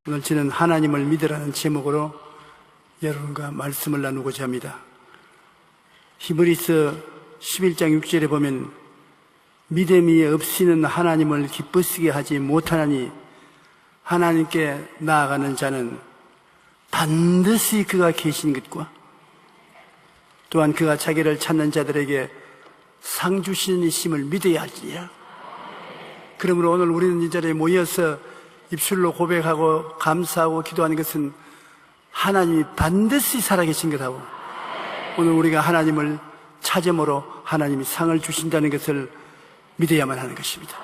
오늘 저는 하나님을 믿으라는 제목으로 여러분과 말씀을 나누고자 합니다. 히브리서 11장 6절에 보면 믿음이 없이는 하나님을 기쁘시게 하지 못하나니 하나님께 나아가는 자는 반드시 그가 계신 것과 또한 그가 자기를 찾는 자들에게 상 주시는 이심을 믿어야 할지니라. 그러므로 오늘 우리는 이 자리에 모여서 입술로 고백하고 감사하고 기도하는 것은 하나님이 반드시 살아계신 것하고 오늘 우리가 하나님을 찾음으로 하나님이 상을 주신다는 것을 믿어야만 하는 것입니다.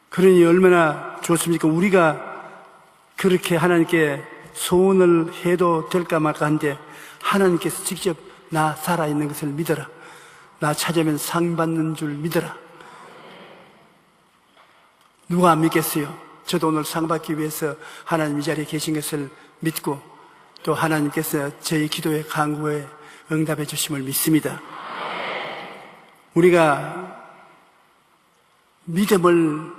그러니 얼마나 좋습니까? 우리가 그렇게 하나님께 소원을 해도 될까 말까 한데 하나님께서 직접 나 살아있는 것을 믿어라, 나 찾으면 상 받는 줄 믿어라. 누가 안 믿겠어요? 저도 오늘 상 받기 위해서 하나님 이 자리에 계신 것을 믿고 또 하나님께서 저희 기도의 간구에 응답해 주심을 믿습니다. 우리가 믿음을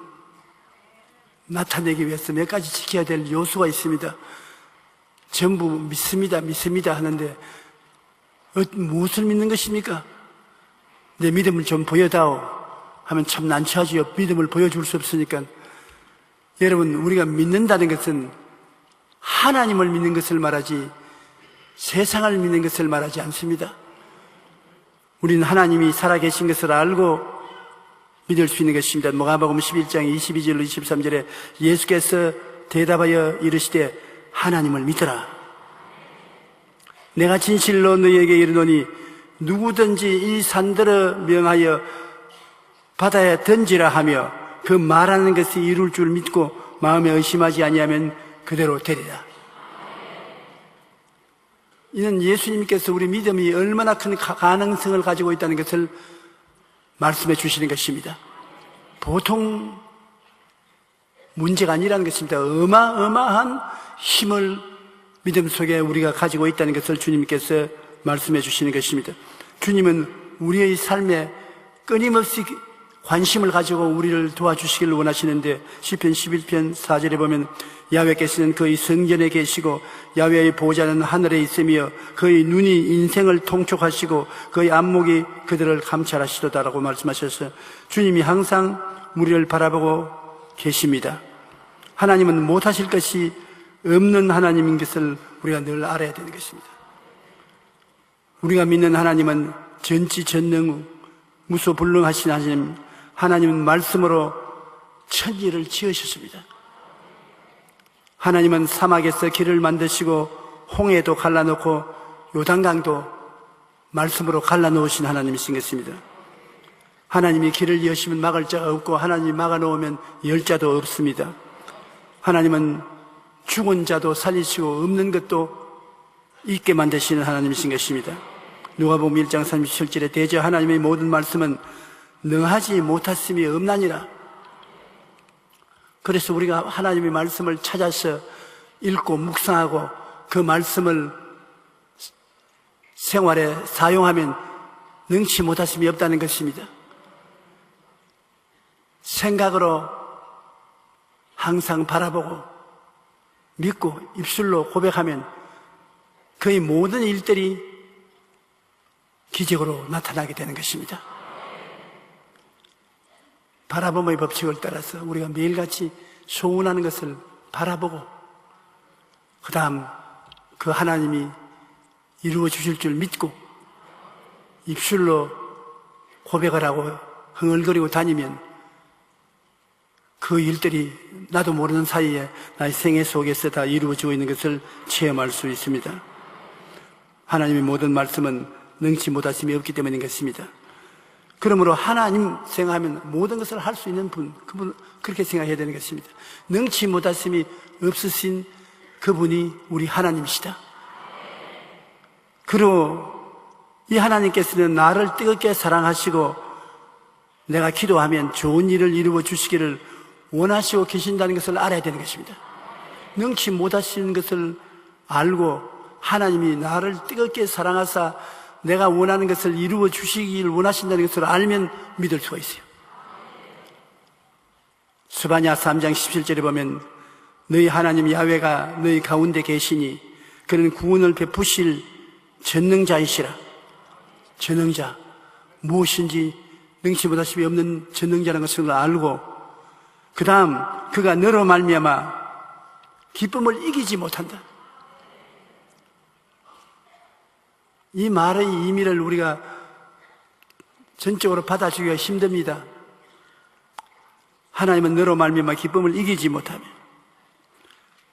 나타내기 위해서 몇 가지 지켜야 될 요소가 있습니다. 전부 믿습니다 하는데 무엇을 믿는 것입니까? 내 믿음을 좀 보여다오 하면 참 난처하지요. 믿음을 보여줄 수 없으니까. 여러분, 우리가 믿는다는 것은 하나님을 믿는 것을 말하지 세상을 믿는 것을 말하지 않습니다. 우리는 하나님이 살아계신 것을 알고 믿을 수 있는 것입니다. 마가복음 11장 22절로 23절에 예수께서 대답하여 이르시되 하나님을 믿어라. 내가 진실로 너희에게 이르노니 누구든지 이 산들을 명하여 바다에 던지라 하며 그 말하는 것이 이룰 줄 믿고 마음에 의심하지 아니하면 그대로 되리라. 이는 예수님께서 우리 믿음이 얼마나 큰 가능성을 가지고 있다는 것을 말씀해 주시는 것입니다. 보통 문제가 아니라는 것입니다. 어마어마한 힘을 믿음 속에 우리가 가지고 있다는 것을 주님께서 말씀해 주시는 것입니다. 주님은 우리의 삶에 끊임없이 관심을 가지고 우리를 도와주시기를 원하시는데 시편 11편 4절에 보면 야훼께서는 그의 성전에 계시고 야훼의 보좌는 하늘에 있으며 그의 눈이 인생을 통촉하시고 그의 안목이 그들을 감찰하시도다라고 말씀하셔서 주님이 항상 우리를 바라보고 계십니다. 하나님은 못하실 것이 없는 하나님인 것을 우리가 늘 알아야 되는 것입니다. 우리가 믿는 하나님은 전지전능 무소불능하신 하나님, 하나님은 말씀으로 천지를 지으셨습니다. 하나님은 사막에서 길을 만드시고 홍해도 갈라놓고 요단강도 말씀으로 갈라놓으신 하나님이신 것입니다. 하나님이 길을 여시면 막을 자가 없고 하나님이 막아놓으면 열 자도 없습니다. 하나님은 죽은 자도 살리시고 없는 것도 있게 만드시는 하나님이신 것입니다. 누가복음 1장 37절에 대저 하나님의 모든 말씀은 능하지 못하심이 없나니라. 그래서 우리가 하나님의 말씀을 찾아서 읽고 묵상하고 그 말씀을 생활에 사용하면 능치 못하심이 없다는 것입니다. 생각으로 항상 바라보고 믿고 입술로 고백하면 그의 모든 일들이 기적으로 나타나게 되는 것입니다. 바라봄의 법칙을 따라서 우리가 매일같이 소원하는 것을 바라보고 그 다음 그 하나님이 이루어 주실 줄 믿고 입술로 고백을 하고 흥얼거리고 다니면 그 일들이 나도 모르는 사이에 나의 생애 속에서 다 이루어지고 있는 것을 체험할 수 있습니다. 하나님의 모든 말씀은 능치 못하심이 없기 때문인 것입니다. 그러므로 하나님 생각하면 모든 것을 할 수 있는 분, 그분 그렇게 생각해야 되는 것입니다. 능치 못하심이 없으신 그분이 우리 하나님이시다. 그리고 이 하나님께서는 나를 뜨겁게 사랑하시고 내가 기도하면 좋은 일을 이루어 주시기를 원하시고 계신다는 것을 알아야 되는 것입니다. 능치 못하시는 것을 알고 하나님이 나를 뜨겁게 사랑하사 내가 원하는 것을 이루어 주시길 원하신다는 것을 알면 믿을 수가 있어요. 스바냐 3장 17절에 보면 너희 하나님 야훼가 너희 가운데 계시니 그는 구원을 베푸실 전능자이시라. 전능자, 무엇인지 능치 못하심이 없는 전능자라는 것을 알고, 그 다음 그가 너로 말미암아 기쁨을 이기지 못한다. 이 말의 의미를 우리가 전적으로 받아주기가 힘듭니다. 하나님은 너로 말미암아 기쁨을 이기지 못하며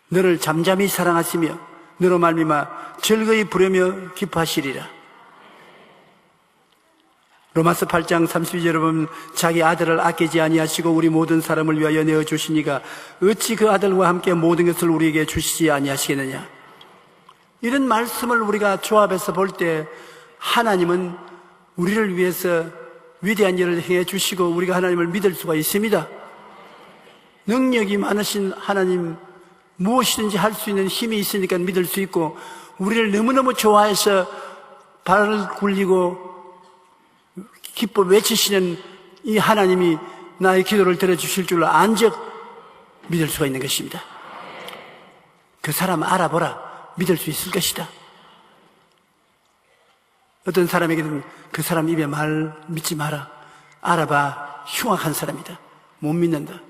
너를 잠잠히 사랑하시며 너로 말미암아 즐거이 부르며 기뻐하시리라. 로마서 8장 32절에 보면 자기 아들을 아끼지 아니하시고 우리 모든 사람을 위하여 내어주시니가 어찌 그 아들과 함께 모든 것을 우리에게 주시지 아니하시겠느냐. 이런 말씀을 우리가 조합해서 볼 때 하나님은 우리를 위해서 위대한 일을 행해 주시고 우리가 하나님을 믿을 수가 있습니다. 능력이 많으신 하나님, 무엇이든지 할 수 있는 힘이 있으니까 믿을 수 있고, 우리를 너무너무 좋아해서 발을 굴리고 기뻐 외치시는 이 하나님이 나의 기도를 들어주실 줄로 안적 믿을 수가 있는 것입니다. 그 사람 알아보라. 믿을 수 있을 것이다. 어떤 사람에게는 그 사람 입에 말 믿지 마라. 알아봐. 흉악한 사람이다. 못 믿는다.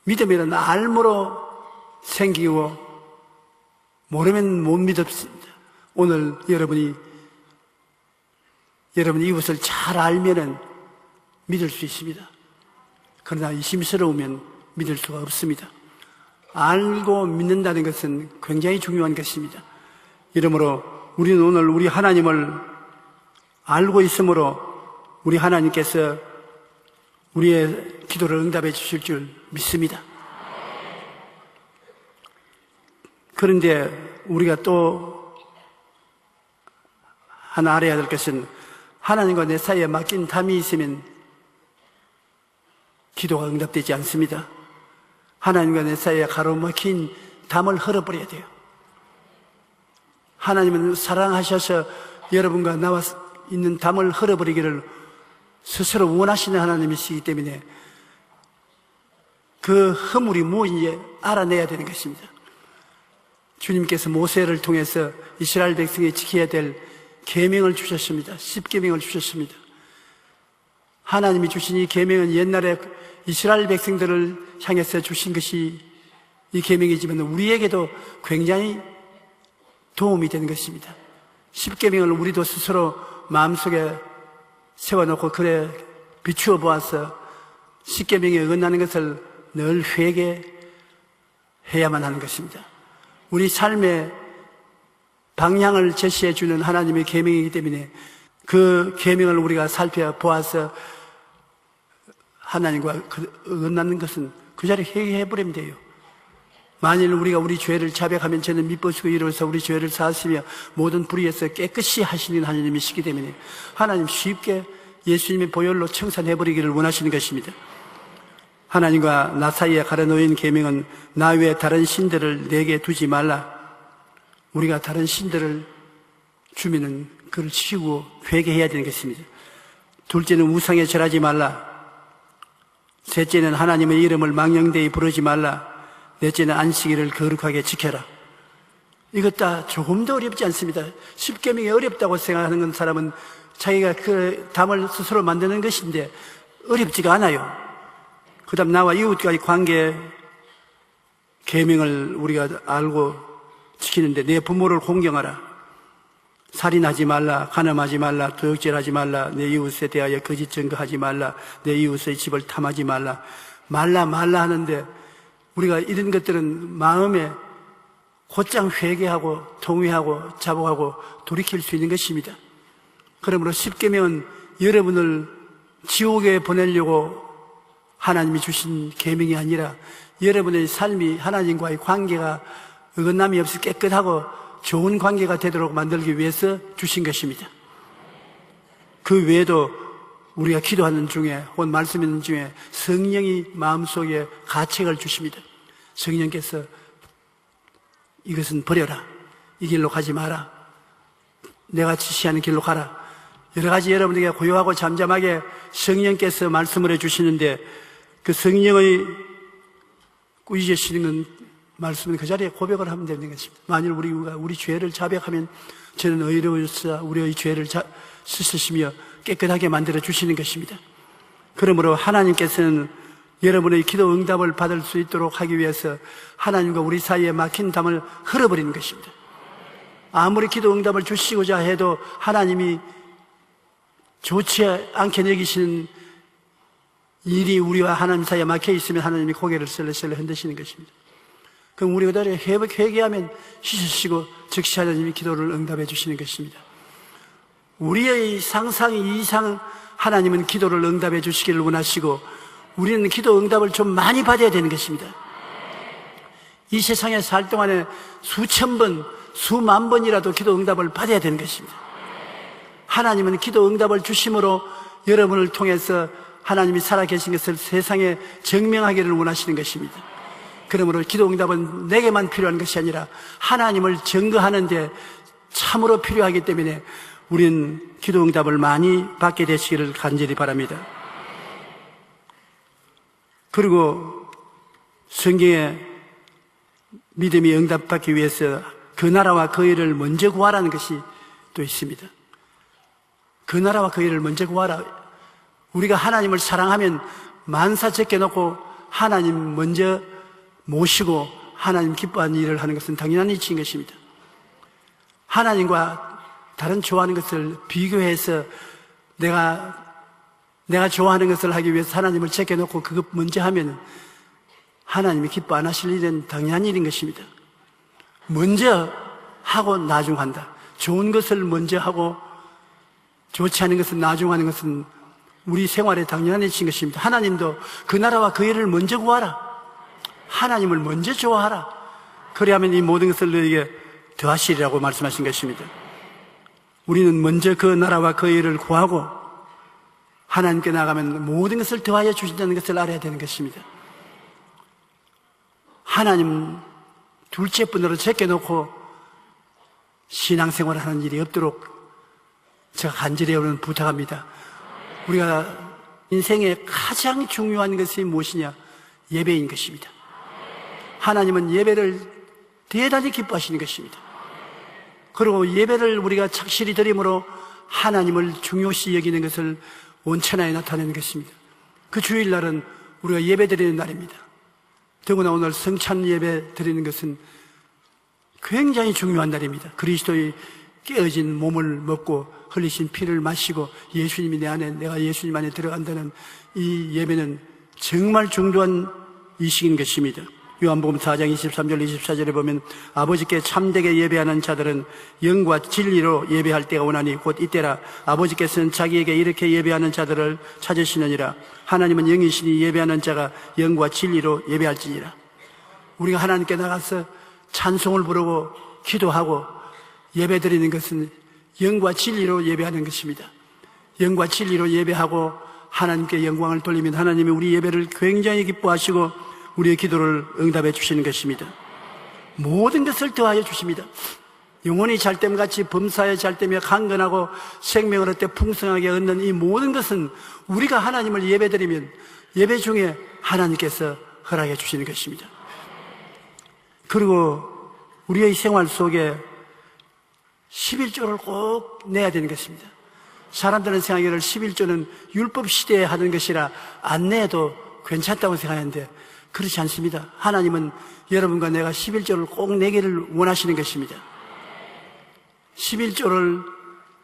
믿으면 알므로 생기고 모르면 못 믿습니다. 오늘 여러분 이웃을 잘 알면은 믿을 수 있습니다. 그러나 의심스러우면 믿을 수가 없습니다. 알고 믿는다는 것은 굉장히 중요한 것입니다. 이러므로 우리는 오늘 우리 하나님을 알고 있으므로 우리 하나님께서 우리의 기도를 응답해 주실 줄 믿습니다. 그런데 우리가 또 하나 알아야 될 것은 하나님과 내 사이에 막힌 담이 있으면 기도가 응답되지 않습니다. 하나님과 내 사이에 가로막힌 담을 헐어버려야 돼요. 하나님은 사랑하셔서 여러분과 나와 있는 담을 헐어버리기를 스스로 원하시는 하나님이시기 때문에 그 허물이 무엇인지 알아내야 되는 것입니다. 주님께서 모세를 통해서 이스라엘 백성이 지켜야 될 계명을 주셨습니다. 10계명을 주셨습니다. 하나님이 주신 이 계명은 옛날에 이스라엘 백성들을 향해서 주신 것이 이 계명이지만 우리에게도 굉장히 도움이 되는 것입니다. 10계명을 우리도 스스로 마음속에 세워놓고 그래 비추어 보아서 10계명에 어긋나는 것을 늘 회개해야만 하는 것입니다. 우리 삶의 방향을 제시해 주는 하나님의 계명이기 때문에 그 계명을 우리가 살펴보아서 하나님과 어긋나는 것은 그 자리에 회개해버리면 돼요. 만일 우리가 우리 죄를 자백하면 저는 미쁘시고 이로써 우리 죄를 사하시며 모든 불의에서 깨끗이 하시는 하나님이시기 때문에 하나님 쉽게 예수님의 보혈로 청산해버리기를 원하시는 것입니다. 하나님과 나 사이에 가려놓인 계명은 나 외에 다른 신들을 내게 두지 말라. 우리가 다른 신들을 주면은 그를 치우고 회개해야 되는 것입니다. 둘째는 우상에 절하지 말라. 셋째는 하나님의 이름을 망령되이 부르지 말라. 넷째는 안식일을 거룩하게 지켜라. 이것 다 조금도 어렵지 않습니다. 10계명이 어렵다고 생각하는 사람은 자기가 그 담을 스스로 만드는 것인데 어렵지가 않아요. 그 다음 나와 이웃과의 관계 계명을 우리가 알고 지키는데 내 부모를 공경하라. 살인하지 말라. 간음하지 말라. 도둑질하지 말라. 내 이웃에 대하여 거짓 증거하지 말라. 내 이웃의 집을 탐하지 말라. 말라 하는데 우리가 이런 것들은 마음에 곧장 회개하고 통회하고 자복하고 돌이킬 수 있는 것입니다. 그러므로 10계명은 여러분을 지옥에 보내려고 하나님이 주신 계명이 아니라 여러분의 삶이 하나님과의 관계가 어긋남이 없이 깨끗하고 좋은 관계가 되도록 만들기 위해서 주신 것입니다. 그 외에도 우리가 기도하는 중에 혹은 말씀 있는 중에 성령이 마음속에 가책을 주십니다. 성령께서 이것은 버려라. 이 길로 가지 마라. 내가 지시하는 길로 가라. 여러 가지 여러분에게 고요하고 잠잠하게 성령께서 말씀을 해주시는데 그 성령의 꾸짖으시는 말씀은 그 자리에 고백을 하면 되는 것입니다. 만일 우리가 우리 죄를 자백하면 저는 의로우사 우리의 죄를 씻으시며 깨끗하게 만들어 주시는 것입니다. 그러므로 하나님께서는 여러분의 기도 응답을 받을 수 있도록 하기 위해서 하나님과 우리 사이에 막힌 담을 흘러버리는 것입니다. 아무리 기도 응답을 주시고자 해도 하나님이 좋지 않게 여기시는 일이 우리와 하나님 사이에 막혀 있으면 하나님이 고개를 슬렁슬렁 흔드시는 것입니다. 그럼 우리 그대로 회개하면 씻으시고 즉시 하나님이 기도를 응답해 주시는 것입니다. 우리의 상상 이상 하나님은 기도를 응답해 주시기를 원하시고 우리는 기도 응답을 좀 많이 받아야 되는 것입니다. 이 세상에 살 동안에 수천 번, 수만 번이라도 기도 응답을 받아야 되는 것입니다. 하나님은 기도 응답을 주심으로 여러분을 통해서 하나님이 살아계신 것을 세상에 증명하기를 원하시는 것입니다. 그러므로 기도 응답은 내게만 필요한 것이 아니라 하나님을 증거하는 데 참으로 필요하기 때문에 우리는 기도 응답을 많이 받게 되시기를 간절히 바랍니다. 그리고 성경에 믿음이 응답받기 위해서 그 나라와 그 일을 먼저 구하라는 것이 또 있습니다. 그 나라와 그 일을 먼저 구하라. 우리가 하나님을 사랑하면 만사 제껴놓고 하나님 먼저 모시고 하나님 기뻐하는 일을 하는 것은 당연한 이치인 것입니다. 하나님과 다른 좋아하는 것을 비교해서 내가 좋아하는 것을 하기 위해서 하나님을 제껴놓고 그것 먼저 하면 하나님이 기뻐 안 하실 일은 당연한 일인 것입니다. 먼저 하고 나중 한다. 좋은 것을 먼저 하고 좋지 않은 것을 나중 하는 것은 우리 생활에 당연한 일인 것입니다. 하나님도 그 나라와 그 일을 먼저 구하라. 하나님을 먼저 좋아하라. 그래야만 이 모든 것을 너에게 더하시리라고 말씀하신 것입니다. 우리는 먼저 그 나라와 그 일을 구하고 하나님께 나가면 모든 것을 더하여 주신다는 것을 알아야 되는 것입니다. 하나님 둘째 분으로 제껴놓고 신앙생활을 하는 일이 없도록 제가 간절히 여러분 부탁합니다. 우리가 인생에 가장 중요한 것이 무엇이냐? 예배인 것입니다. 하나님은 예배를 대단히 기뻐하시는 것입니다. 그리고 예배를 우리가 착실히 드림으로 하나님을 중요시 여기는 것을 온천하에 나타내는 것입니다. 그 주일날은 우리가 예배 드리는 날입니다. 더구나 오늘 성찬 예배 드리는 것은 굉장히 중요한 날입니다. 그리스도의 깨어진 몸을 먹고 흘리신 피를 마시고 예수님이 내 안에, 내가 예수님 안에 들어간다는 이 예배는 정말 중요한 이식인 것입니다. 요한복음 4장 23절 24절에 보면 아버지께 참되게 예배하는 자들은 영과 진리로 예배할 때가 오나니 곧 이때라. 아버지께서는 자기에게 이렇게 예배하는 자들을 찾으시느니라. 하나님은 영이시니 예배하는 자가 영과 진리로 예배할지니라. 우리가 하나님께 나가서 찬송을 부르고 기도하고 예배드리는 것은 영과 진리로 예배하는 것입니다. 영과 진리로 예배하고 하나님께 영광을 돌리면 하나님이 우리 예배를 굉장히 기뻐하시고 우리의 기도를 응답해 주시는 것입니다. 모든 것을 더하여 주십니다. 영혼이 잘됨같이 범사에 잘되며 강건하고 생명을 얻되 풍성하게 얻는 이 모든 것은 우리가 하나님을 예배드리면 예배 중에 하나님께서 허락해 주시는 것입니다. 그리고 우리의 생활 속에 11조를 꼭 내야 되는 것입니다. 사람들은 생각하기를 11조는 율법 시대에 하는 것이라 안 내도 괜찮다고 생각하는데 그렇지 않습니다. 하나님은 여러분과 내가 11조를 꼭 내기를 원하시는 것입니다. 11조를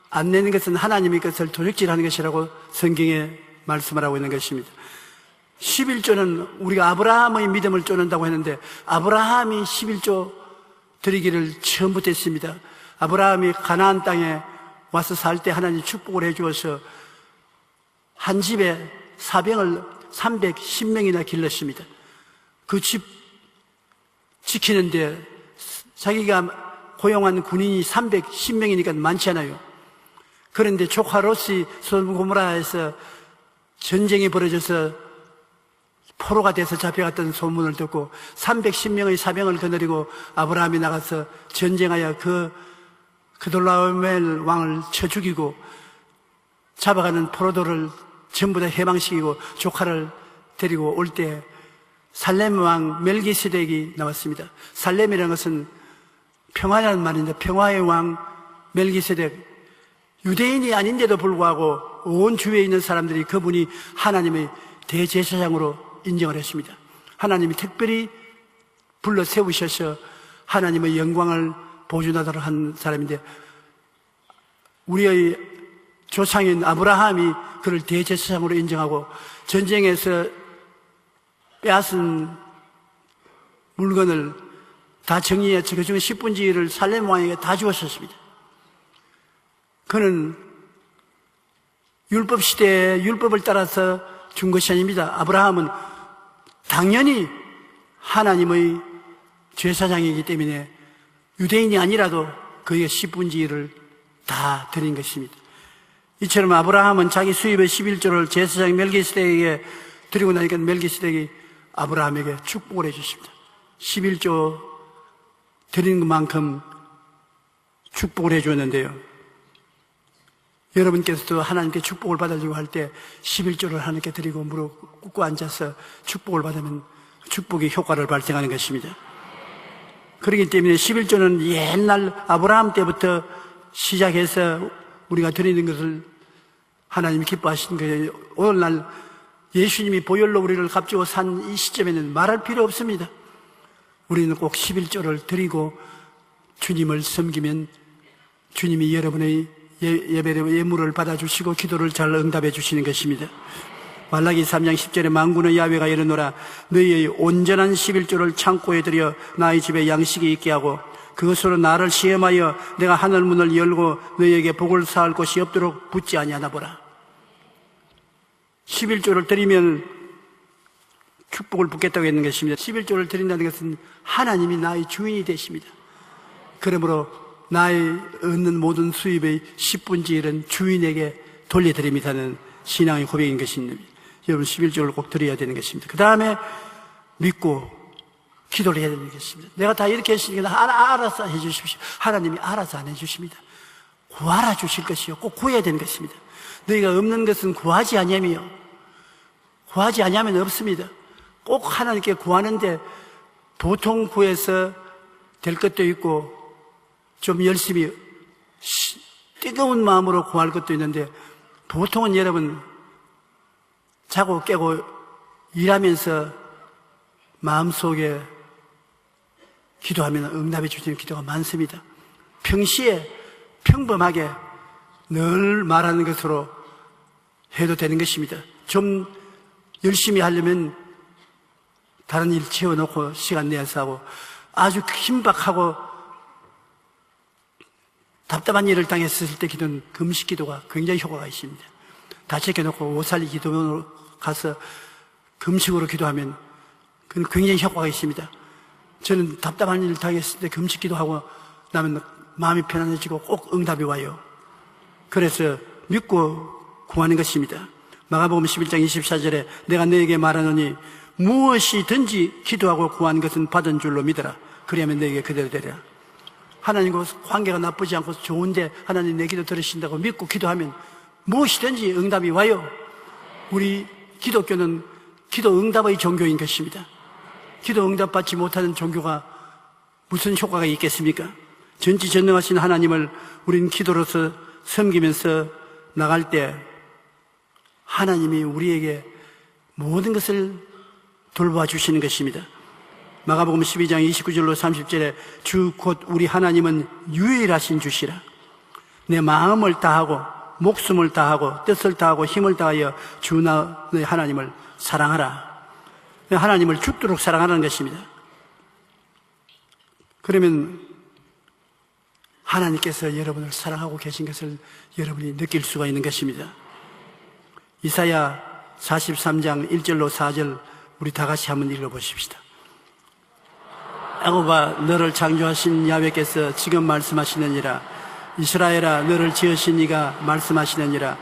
안 내는 것은 하나님의 것을 도적질하는 것이라고 성경에 말씀을 하고 있는 것입니다. 11조는 우리가 아브라함의 믿음을 쫓는다고 했는데 아브라함이 11조 드리기를 처음부터 했습니다. 아브라함이 가나안 땅에 와서 살 때 하나님이 축복을 해 주어서 한 집에 사병을 310명이나 길렀습니다. 그 집 지키는데 자기가 고용한 군인이 310명이니까 많지 않아요. 그런데 조카 롯이 소돔 고모라에서 전쟁이 벌어져서 포로가 돼서 잡혀갔던 소문을 듣고 310명의 사병을 거느리고 아브라함이 나가서 전쟁하여 그돌라오멜 왕을 쳐 죽이고 잡아가는 포로들을 전부 다 해방시키고 조카를 데리고 올 때 살렘 왕 멜기세덱이 나왔습니다. 살렘이라는 것은 평화라는 말인데, 평화의 왕 멜기세덱, 유대인이 아닌데도 불구하고 온 주위에 있는 사람들이 그분이 하나님의 대제사장으로 인정을 했습니다. 하나님이 특별히 불러 세우셔서 하나님의 영광을 보존하도록 한 사람인데, 우리의 조상인 아브라함이 그를 대제사장으로 인정하고 전쟁에서 빼앗은 물건을 다 정리해서 그중에 10분지를 살렘 왕에게 다 주었었습니다. 그는 율법 시대에 율법을 따라서 준 것이 아닙니다. 아브라함은 당연히 하나님의 제사장이기 때문에 유대인이 아니라도 그에게 10분지를 다 드린 것입니다. 이처럼 아브라함은 자기 수입의 11조를 제사장 멜기세덱에게 드리고 나니까 멜기세덱이 아브라함에게 축복을 해주십니다. 11조 드린 것만큼 축복을 해주었는데요. 여러분께서도 하나님께 축복을 받으려고 할 때 11조를 하나님께 드리고 무릎 꿇고 앉아서 축복을 받으면 축복이 효과를 발생하는 것입니다. 그렇기 때문에 11조는 옛날 아브라함 때부터 시작해서 우리가 드리는 것을 하나님이 기뻐하시는 거예요. 오늘날 예수님이 보혈로 우리를 값주고 산 이 시점에는 말할 필요 없습니다. 우리는 꼭 11조를 드리고 주님을 섬기면 주님이 여러분의 예배의 예물을 받아주시고 기도를 잘 응답해 주시는 것입니다. 말라기 3장 10절에 만군의 야훼가 이르노라, 너희의 온전한 11조를 창고에 들여 나의 집에 양식이 있게 하고 그것으로 나를 시험하여 내가 하늘 문을 열고 너희에게 복을 쌓을 곳이 없도록 붙지 아니하나 보라. 11조를 드리면 축복을 붓겠다고 했는 것입니다. 11조를 드린다는 것은 하나님이 나의 주인이 되십니다. 그러므로 나의 얻는 모든 수입의 10분지 1은 주인에게 돌려드립니다는 신앙의 고백인 것입니다. 여러분 11조를 꼭 드려야 되는 것입니다. 그 다음에 믿고 기도를 해야 되는 것입니다. 내가 다 이렇게 했으니까 알아서 해주십시오. 하나님이 알아서 안 해주십니다. 구하라 주실 것이요, 꼭 구해야 되는 것입니다. 너희가 없는 것은 구하지 아니하며, 구하지 아니하면 없습니다. 꼭 하나님께 구하는데 보통 구해서 될 것도 있고 좀 열심히 뜨거운 마음으로 구할 것도 있는데, 보통은 여러분 자고 깨고 일하면서 마음속에 기도하면 응답해 주시는 기도가 많습니다. 평시에 평범하게 늘 말하는 것으로 해도 되는 것입니다. 좀 열심히 하려면 다른 일 채워놓고 시간 내서 하고, 아주 긴박하고 답답한 일을 당했을 때 기도는 금식 기도가 굉장히 효과가 있습니다. 다 챙겨놓고 오살리 기도원으로 가서 금식으로 기도하면 그건 굉장히 효과가 있습니다. 저는 답답한 일을 당했을 때 금식 기도하고 나면 마음이 편안해지고 꼭 응답이 와요. 그래서 믿고 구하는 것입니다. 마가복음 11장 24절에 내가 너에게 말하노니 무엇이든지 기도하고 구한 것은 받은 줄로 믿어라. 그리하면 너에게 그대로 되리라. 하나님과 관계가 나쁘지 않고 좋은데 하나님 내 기도 들으신다고 믿고 기도하면 무엇이든지 응답이 와요. 우리 기독교는 기도 응답의 종교인 것입니다. 기도 응답받지 못하는 종교가 무슨 효과가 있겠습니까? 전지전능하신 하나님을 우리는 기도로서 섬기면서 나갈 때 하나님이 우리에게 모든 것을 돌봐 주시는 것입니다. 마가복음 12장 29절로 30절에 주 곧 우리 하나님은 유일하신 주시라. 내 마음을 다하고 목숨을 다하고 뜻을 다하고 힘을 다하여 주 너의 하나님을 사랑하라. 하나님을 죽도록 사랑하라는 것입니다. 그러면 하나님께서 여러분을 사랑하고 계신 것을 여러분이 느낄 수가 있는 것입니다. 이사야 43장 1절로 4절 우리 다 같이 한번 읽어보십시다. 야곱아, 너를 창조하신 야훼께서 지금 말씀하시느니라. 이스라엘아, 너를 지으신 이가 말씀하시느니라.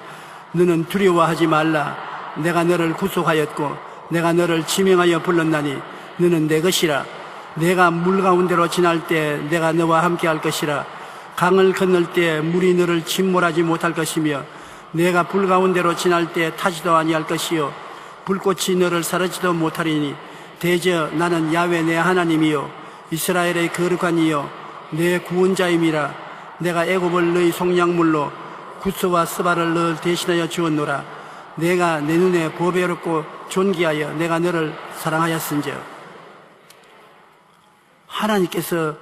너는 두려워하지 말라. 내가 너를 구속하였고 내가 너를 지명하여 불렀나니 너는 내 것이라. 내가 물 가운데로 지날 때 내가 너와 함께 할 것이라. 강을 건널 때 물이 너를 침몰하지 못할 것이며 내가 불 가운데로 지날 때 타지도 아니할 것이요 불꽃이 너를 사르지도 못하리니 대저 나는 야훼 내 하나님이요 이스라엘의 거룩한 이요 내 구원자임이라. 내가 애굽을 너희 속량물로 구스와 스바를 너 대신하여 주었노라. 내가 내 눈에 보배롭고 존귀하여 내가 너를 사랑하였은즉. 하나님께서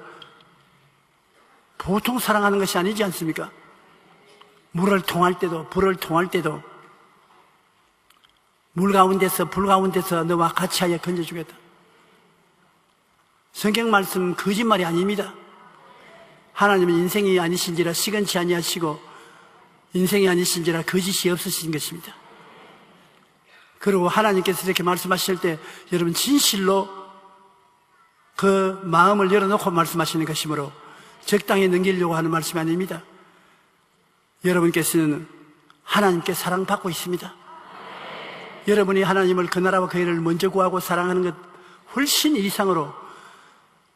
보통 사랑하는 것이 아니지 않습니까? 물을 통할 때도 불을 통할 때도 물 가운데서 불 가운데서 너와 같이 하여 건져주겠다. 성경 말씀 거짓말이 아닙니다. 하나님은 인생이 아니신지라 시건치 아니하시고 인생이 아니신지라 거짓이 없으신 것입니다. 그리고 하나님께서 이렇게 말씀하실 때 여러분 진실로 그 마음을 열어놓고 말씀하시는 것이므로 적당히 넘기려고 하는 말씀이 아닙니다. 여러분께서는 하나님께 사랑받고 있습니다. 여러분이 하나님을 그 나라와 그 일을 먼저 구하고 사랑하는 것 훨씬 이상으로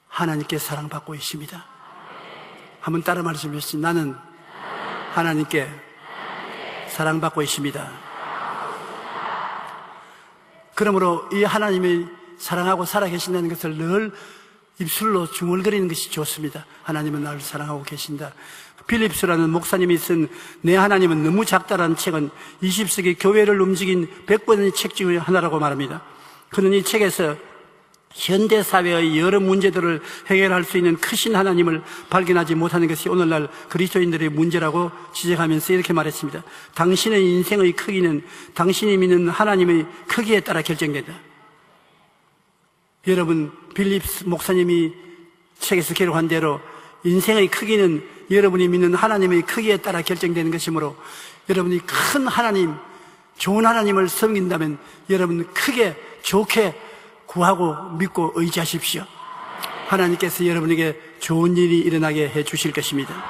하나님께 사랑받고 있습니다. 한번 따라 말씀해 주시죠. 나는 하나님께 사랑받고 있습니다. 그러므로 이 하나님이 사랑하고 살아계신다는 것을 늘 입술로 중얼거리는 것이 좋습니다. 하나님은 나를 사랑하고 계신다. 필립스라는 목사님이 쓴 내 하나님은 너무 작다라는 책은 20세기 교회를 움직인 100번의 책 중에 하나라고 말합니다. 그는 이 책에서 현대사회의 여러 문제들을 해결할 수 있는 크신 하나님을 발견하지 못하는 것이 오늘날 그리스도인들의 문제라고 지적하면서 이렇게 말했습니다. 당신의 인생의 크기는 당신이 믿는 하나님의 크기에 따라 결정된다. 여러분, 필립스 목사님이 책에서 기록한 대로 인생의 크기는 여러분이 믿는 하나님의 크기에 따라 결정되는 것이므로 여러분이 큰 하나님, 좋은 하나님을 섬긴다면 여러분 크게 좋게 구하고 믿고 의지하십시오. 하나님께서 여러분에게 좋은 일이 일어나게 해 주실 것입니다.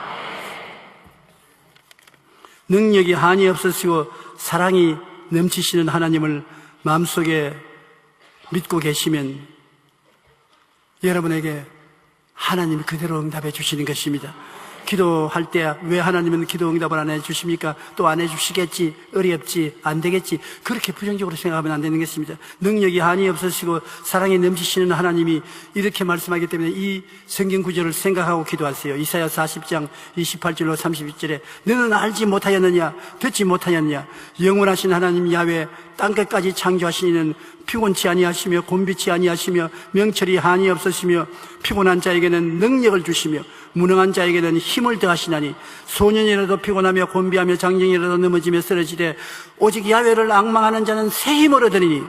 능력이 한이 없으시고 사랑이 넘치시는 하나님을 마음속에 믿고 계시면 여러분에게 하나님이 그대로 응답해 주시는 것입니다. 기도할 때 왜 하나님은 기도 응답을 안 해주십니까? 또 안 해주시겠지, 어렵지, 안 되겠지, 그렇게 부정적으로 생각하면 안 되는 것입니다. 능력이 한이 없으시고 사랑이 넘치시는 하나님이 이렇게 말씀하기 때문에 이 성경 구절을 생각하고 기도하세요. 이사야 40장 28절로 32절에 너는 알지 못하였느냐, 듣지 못하였느냐, 영원하신 하나님 야훼 땅끝까지 창조하신 이는 피곤치 아니하시며 곤비치 아니하시며 명철이 한이 없으시며 피곤한 자에게는 능력을 주시며 무능한 자에게는 힘을 더하시나니 소년이라도 피곤하며 곤비하며 장정이라도 넘어지며 쓰러지되 오직 야훼를 앙망하는 자는 새 힘을 얻으리니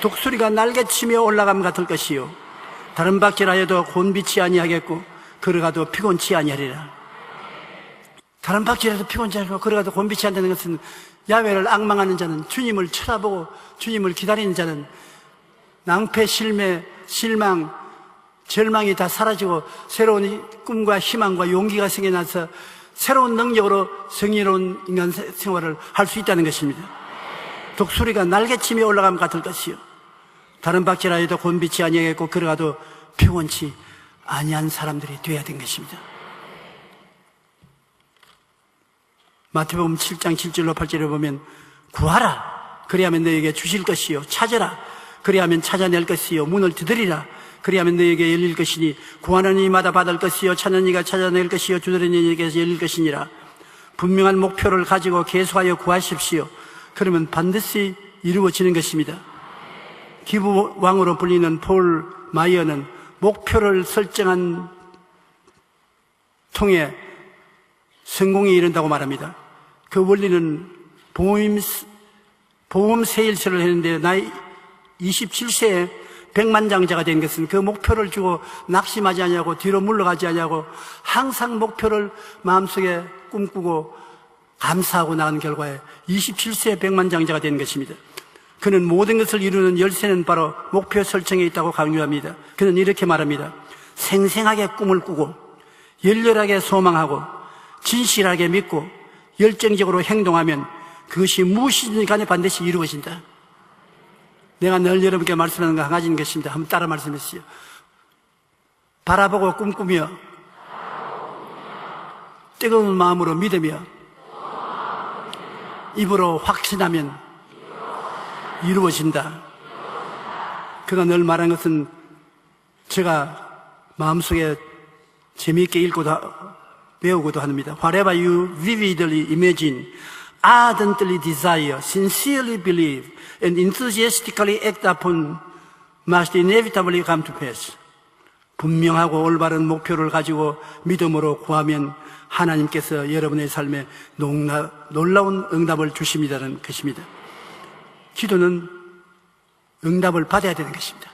독수리가 날개치며 올라감 같을 것이요 다른 박질하여도 곤비치 아니하겠고 걸어가도 피곤치 아니하리라. 다른 박질하여도 피곤치 않고 걸어가도 곤비치 않다는 것은 야훼를 앙망하는 자는, 주님을 쳐다보고 주님을 기다리는 자는 낭패, 실매, 실망, 절망이 다 사라지고 새로운 꿈과 희망과 용기가 생겨나서 새로운 능력으로 성의로운 인간 생활을 할 수 있다는 것입니다. 독수리가 날개치며 올라가면 같을 것이요 다른 박질하여도 곤비치 아니하겠고 걸어가도 피곤치 아니한 사람들이 되어야 된 것입니다. 마태복음 7장 7절로 8절에 보면 구하라 그리하면 너에게 주실 것이요 찾아라 그리하면 찾아낼 것이요 문을 두드리라 그리하면 너에게 열릴 것이니 구하는 이마다 받을 것이요 찾는 이가 찾아낼 것이요 두드리는 이에게서 열릴 것이니라. 분명한 목표를 가지고 계속하여 구하십시오. 그러면 반드시 이루어지는 것입니다. 기부왕으로 불리는 폴 마이어는 목표를 설정한 통해 성공에 이른다고 말합니다. 그 원리는 보험 세일처를 했는데 나이 27세에 백만장자가 된 것은 그 목표를 주고 낙심하지 아니하고 뒤로 물러가지 아니하고 항상 목표를 마음속에 꿈꾸고 감사하고 나간 결과에 27세에 백만장자가 된 것입니다. 그는 모든 것을 이루는 열쇠는 바로 목표 설정에 있다고 강조합니다. 그는 이렇게 말합니다. 생생하게 꿈을 꾸고 열렬하게 소망하고 진실하게 믿고 열정적으로 행동하면 그것이 무엇이든 간에 반드시 이루어진다. 내가 늘 여러분께 말씀하는 거 한 가지인 것입니다. 한번 따라 말씀해 주시죠. 바라보고 꿈꾸며 뜨거운 마음으로 믿으며 입으로 확신하면 이루어진다. 그가 늘 말한 것은 제가 마음속에 재미있게 읽고도 배우고도 합니다. Whatever you vividly imagine, ardently desire, sincerely believe, and enthusiastically act upon must inevitably come to pass. 분명하고 올바른 목표를 가지고 믿음으로 구하면 하나님께서 여러분의 삶에 놀라운 응답을 주십니다는 것입니다. 기도는 응답을 받아야 되는 것입니다.